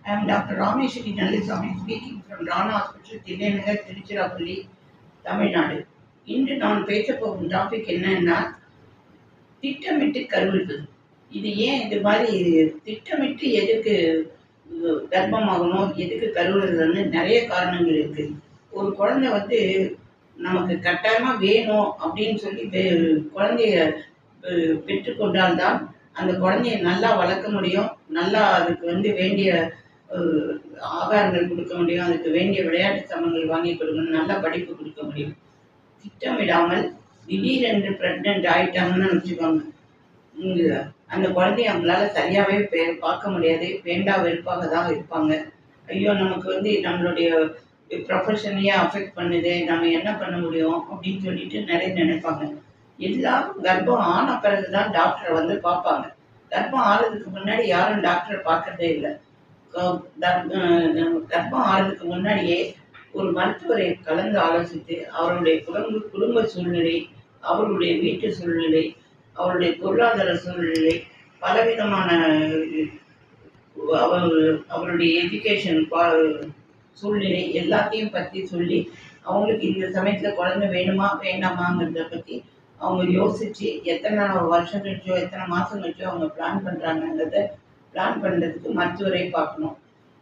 I am Dr. Rameshwari Nalliswamy speaking from Rana Hospital, Tilanagar, Tiruchirappalli, Tamil Nadu. இன்று நான் பேசப் போகும் டாபிக் என்னன்னா, திட்டமிட்டு கருவுறுதல். இது ஏன் இது மாதிரி திட்டமிட்டு எதுக்கு கர்ப்பமாகணும், எதுக்கு கருவுறுதல்னு நிறைய காரணங்கள் இருக்கு. ஒரு குழந்தை வந்து நமக்கு கட்டாயமா வேணும் அப்படின்னு சொல்லி குழந்தைய பெற்றுக்கொண்டால்தான் அந்த குழந்தைய நல்லா வளர்க்க முடியும், நல்லா அதுக்கு வந்து வேண்டிய ஆகாரங்கள் கொடுக்க முடியும், அதுக்கு வேண்டிய விளையாட்டு சாமான்கள் வாங்கி கொடுக்கணும், நல்ல படிப்பு கொடுக்க முடியும். திட்டமிடாமல் திடீரென்று ப்ரெக்னென்ட் ஆயிட்டாங்கன்னு வச்சுக்கோங்க, அந்த குழந்தைய அவங்களால சரியாகவே பார்க்க முடியாது, வேண்டா வெறுப்பாக தான் இருப்பாங்க. ஐயோ நமக்கு வந்து நம்மளுடைய ப்ரொஃபஷனையே அஃபெக்ட் பண்ணுது, நம்ம என்ன பண்ண முடியும் அப்படின்னு சொல்லிட்டு நிறைய நினைப்பாங்க. எல்லாரும் கர்ப்பம் ஆன பிறகு தான் டாக்டரை வந்து பார்ப்பாங்க. கர்ப்பம் ஆறதுக்கு முன்னாடி யாரும் டாக்டரை பார்க்கறதே இல்லை. கர்ப்பம் ஆறதுக்கு முன்னாடியே ஒரு மருத்துவரை கலந்து ஆலோசித்து அவருடைய குடும்ப சூழ்நிலை, அவருடைய வீட்டு சூழ்நிலை, அவருடைய பொருளாதார சூழ்நிலை, பலவிதமான அவருடைய எஜுகேஷன் சூழ்நிலை எல்லாத்தையும் பற்றி சொல்லி அவங்களுக்கு இந்த சமயத்தில் குழந்தை வேணுமா வேண்டாமாங்கிறத பற்றி அவங்க யோசித்து எத்தனை வருஷம் கழிச்சோ எத்தனை மாதம் கழிச்சோ அவங்க பிளான் பண்ணுறாங்கங்கிறத பிளான் பண்ணுறதுக்கு மருத்துவரை பார்க்கணும்.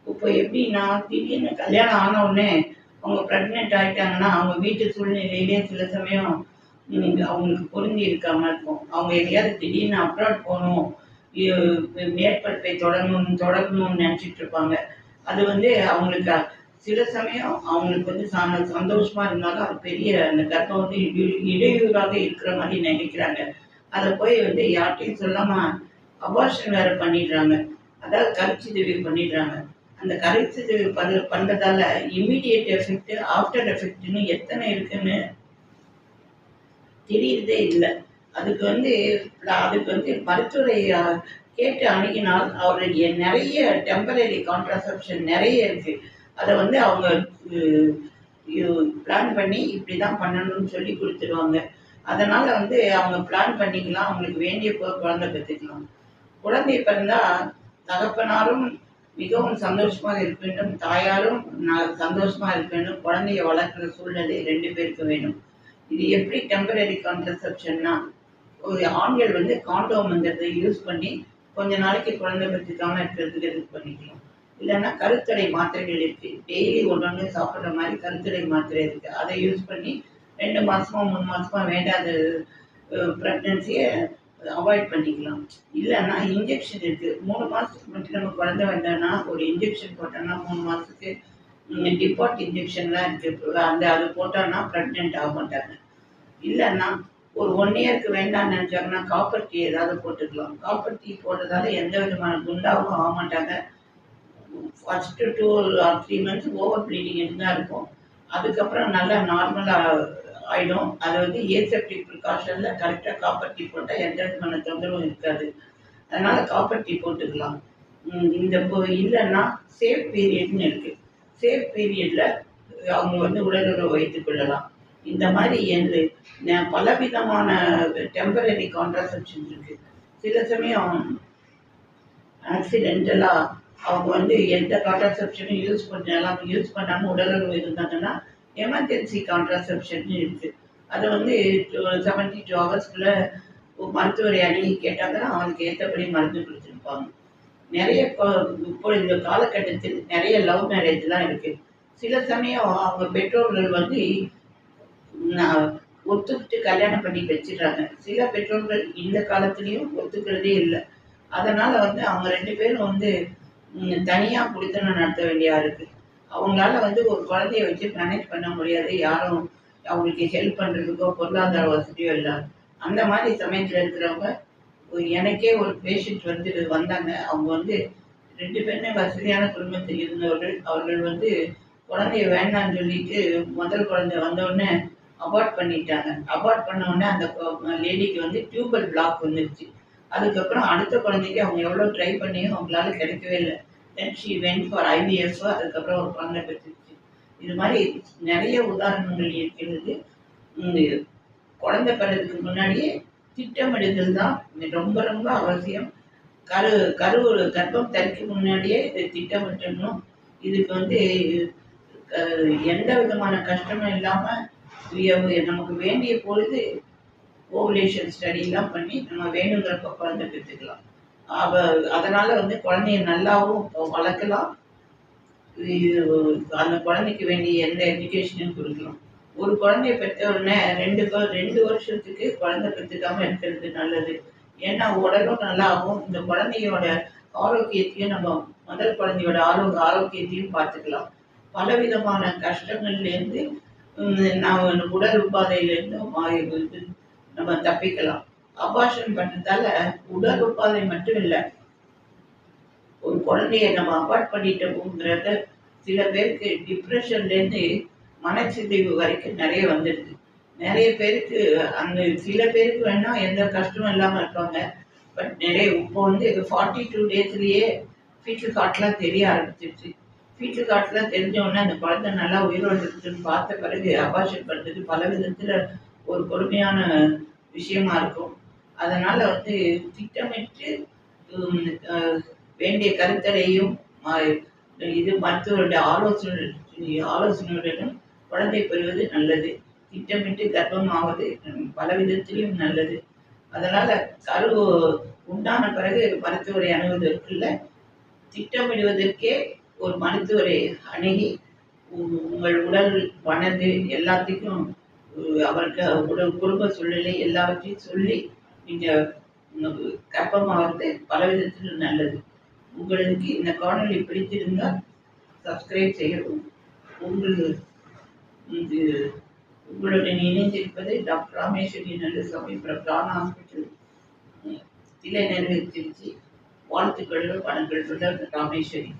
இப்போ எப்படின்னா, திடீர்னு கல்யாணம் ஆன உடனே அவங்க ப்ரெக்னென்ட் ஆகிட்டாங்கன்னா அவங்க வீட்டு சூழ்நிலையிலே சில சமயம் அவங்களுக்கு பொருந்தி இருக்காமல் இருக்கும். அவங்க எங்கேயாவது திடீர்னு அப்ராட் போகணும், மேற்படிப்பை தொடங்கணும்னு நினச்சிட்டு இருப்பாங்க. அது வந்து அவங்களுக்கு சில சமயம் அவங்களுக்கு வந்து சந்தோஷமாக இருந்தாலும் அது பெரிய அந்த கர்ப்பம் வந்து இடையூறாக இருக்கிற மாதிரி நினைக்கிறாங்க. அதை போய் வந்து யார்கிட்டையும் சொல்லாமல் அபார்ஷன் வேறு பண்ணிடுறாங்க, அதாவது கருச்சிதைவு பண்ணிடுறாங்க. அந்த கருச்சிதைவு பண்ணுறதால இம்மீடியட் எஃபெக்ட், ஆஃப்டர் எஃபெக்ட்னு எத்தனை இருக்குன்னு தெரியறதே இல்லை. அதுக்கு வந்து மருத்துவரை கேட்டு அணுகினால் அவருடைய நிறைய டெம்பரரி கான்ட்ராசெப்ஷன் நிறைய இருக்குது. அதை வந்து அவங்க பிளான் பண்ணி இப்படி தான் பண்ணணும்னு சொல்லி கொடுத்துடுவாங்க. அதனால் வந்து அவங்க பிளான் பண்ணிக்கலாம், அவங்களுக்கு வேண்டிய குழந்தை பெற்றுக்கலாம். குழந்தை பிறந்தால் தகப்பனாரும் மிகவும் சந்தோஷமாக இருக்க வேண்டும், தாயாரும் சந்தோஷமாக இருக்க வேண்டும். குழந்தைய வளர்க்குற சூழ்நிலை 2 பேருக்கு வேணும். இது எப்படி டெம்பரரி கான்ட்ராசெப்ஷன்னா, ஒரு ஆண்கள் வந்து காண்டோம்ங்கிறத யூஸ் பண்ணி கொஞ்ச நாளைக்கு குழந்தை பெற்றுக்காமல் இருக்கிறதுக்கு இது பண்ணிக்கலாம். இல்லைன்னா கருத்தடை மாத்திரைகள் இருக்குது, டெய்லி ஒன்று சாப்பிட்ற மாதிரி கருத்தடை மாத்திரை இருக்குது, அதை யூஸ் பண்ணி 2 மாதமோ 3 மாதமோ வேண்டாத ப்ரெக்னன்சியை அவாய்ட் பண்ணிக்கலாம். இல்லைன்னா இன்ஜெக்ஷன் இருக்குது, 3 மாதத்துக்கு மட்டும் நம்ம குழந்தை வேண்டாம்னா ஒரு இன்ஜெக்ஷன் போட்டோம்னா 3 மாதத்துக்கு டிபார்ட் இன்ஜெக்ஷன்லாம் இருக்குது, அது போட்டோன்னா ப்ரெக்னென்ட் ஆக மாட்டாங்க. இல்லைன்னா ஒரு 1 இயருக்கு வேண்டாம்னு நினச்சாங்கன்னா காப்பர் டீ ஏதாவது போட்டுக்கலாம். காப்பர் டீ போட்டதால எந்த விதமான குண்டாகவும் ஆக மாட்டாங்க. First 2 or 3 months over bleeding இருந்தால் இருக்கும், அதுக்கப்புறம் நல்லா நார்மலாக ஆகிடும். அது வந்து ஏசெப்டிக் ப்ரிகாஷனில் கரெக்டாக காப்பர் டீ போட்டால் எந்த விதமான தொந்தரவும் இருக்காது. அதனால் காப்பர் டீ போட்டுக்கலாம். இந்த இல்லைன்னா சேஃப் பீரியட்னு இருக்குது, சேஃப் பீரியடில் அவங்க வந்து உடலுறவு வைத்துக் கொள்ளலாம். இந்த மாதிரி பலவிதமான டெம்பரரி கான்ட்ராசெப்ஷன் இருக்குது. சில சமயம் ஆக்சிடென்டலாக அவங்க வந்து எந்த கான்ட்ராசெப்ஷனும் யூஸ் பண்ணாமல் உடலுறவு இருந்தாங்கன்னா எமர்ஜென்சி கான்ட்ராசெப்ஷன் இருக்குது. அதை வந்து 72 hours மருத்துவரை அணுகி கேட்டாங்கன்னா அவங்களுக்கு ஏற்றபடி மருந்து கொடுத்துருப்பாங்க. நிறைய இப்போ இந்த காலகட்டத்தில் நிறைய லவ் மேரேஜ்லாம் இருக்குது. சில சமயம் அவங்க பெற்றோர்கள் வந்து ஒத்துக்கிட்டு கல்யாணம் பண்ணி வச்சிடுறாங்க. சில பெற்றோர்கள் இந்த காலத்துலேயும் ஒத்துக்கிறதே இல்லை. அதனால் வந்து அவங்க 2 பேரும் வந்து தனியாக குடித்தனம் நடத்த வேண்டியா இருக்குது. அவங்களால வந்து ஒரு குழந்தைய வச்சு மேனேஜ் பண்ண முடியாது, யாரும் அவங்களுக்கு ஹெல்ப் பண்ணுறதுக்கோ பொருளாதார வசதியோ இல்லை. அந்த மாதிரி சமயத்தில் இருக்கிறவங்க, எனக்கே ஒரு பேஷண்ட் வந்தாங்க. அவங்க வந்து 2 பேருமே வசதியான குடும்பத்தில் இருந்தவர்கள். அவர்கள் வந்து குழந்தைய வேண்டான்னு சொல்லிட்டு முதல் குழந்தை வந்தோடனே அபார்ட் பண்ணிட்டாங்க. அபார்ட் பண்ண உடனே அந்த லேடிக்கு வந்து டியூபல் பிளாக் வந்துருச்சு. அதுக்கப்புறம் அடுத்த குழந்தைக்கு அவங்க எவ்வளோ ட்ரை பண்ணியும் அவங்களால கிடைக்கவே இல்லை. Then she went for IVF. அதுக்கப்புறம் ஒரு குழந்தை பெற்றுச்சு. இது மாதிரி நிறைய உதாரணங்கள் இருக்கிறது. குழந்தை பெறதுக்கு முன்னாடியே திட்டமிடுதல் தான் ரொம்ப ரொம்ப அவசியம். கரு கரு கர்ப்பம் தரிக்கும் முன்னாடியே இதை திட்டமிட்டணும். இதுக்கு வந்து எந்த விதமான கஷ்டமும் இல்லாம நமக்கு வேண்டிய பொழுது ஓவுலேஷன் ஸ்டடிலாம் பண்ணி நம்ம வேணுங்கிறப்ப குழந்தை பெற்றுக்கலாம். அவ அதனால வந்து குழந்தைய நல்லாவும் வளர்க்கலாம். அந்த குழந்தைக்கு வேண்டிய எந்த எஜுகேஷனும் கொடுக்கலாம். ஒரு குழந்தைய பெற்ற உடனே 2 வருஷத்துக்கு குழந்தை பெற்றுக்காம இருக்கிறது நல்லது. ஏன்னா உடலும் நல்லாகும். இந்த குழந்தையோட ஆரோக்கியத்தையும் நம்ம முதல் குழந்தையோட ஆரோக்கியத்தையும் பார்த்துக்கலாம். பலவிதமான கஷ்டங்கள்லேருந்து நம்ம உடல் உபாதையிலேருந்து நம்ம தப்பிக்கலாம். அபார்ஷன் பண்ணுறதால உடல் உபாதை மட்டும் இல்லை, ஒரு குழந்தைய நம்ம அபார்ட் பண்ணிட்டோம்ங்கிறத சில பேருக்கு டிப்ரெஷன்லேருந்து மனச்சிதைவு வரைக்கும் நிறைய வந்துடுது. நிறைய பேருக்கு அந்த சில பேருக்கு வேணா எந்த கஷ்டமும் இல்லாமல் இருப்பாங்க. பட் நிறைய இப்போ வந்து 42 டேஸ்லேயே ஃபீச்சர் கார்ட்லாம் தெரிய ஆரம்பிச்சிருச்சு. ஃபீச்சர் கார்ட்லாம் தெரிஞ்ச உடனே அந்த குழந்தை நல்லா உயிரோடு இருக்குன்னு பார்த்த பிறகு அபார்ஷன் பண்ணுறது பல விதத்தில் ஒரு கொடுமையான விஷயமா இருக்கும். அதனால வந்து திட்டமிட்டு வேண்டிய கருத்தரையும் இது மருத்துவருடைய ஆலோசனையுடனும் குழந்தை பெறுவது நல்லது. திட்டமிட்டு கர்ப்பமாவது பல விதத்திலும் நல்லது. அதனால கரு உண்டான பிறகு மருத்துவரை அணுகுவதற்குள்ள திட்டமிடுவதற்கே ஒரு மருத்துவரை அணுகி உங்கள் உடல் மனது எல்லாத்துக்கும் அவருக்கு குடும்ப சூழ்நிலை எல்லாவற்றையும் சொல்லி நீங்கள் கர்ப்பமாவது பல விதத்திலும் நல்லது. உங்களுக்கு இந்த காணொலி பிடித்திருந்தால் சப்ஸ்கிரைப் செய்யவும். உங்களுடன் இணைந்திருப்பது டாக்டர் ராமேஸ்வரி நல்லசாமி பிராண ஹாஸ்பிட்டல், தில்லைநெல்வேலி, திருச்சி. வாழ்த்துக்கள், வணக்கங்கள், ராமேஸ்வரி.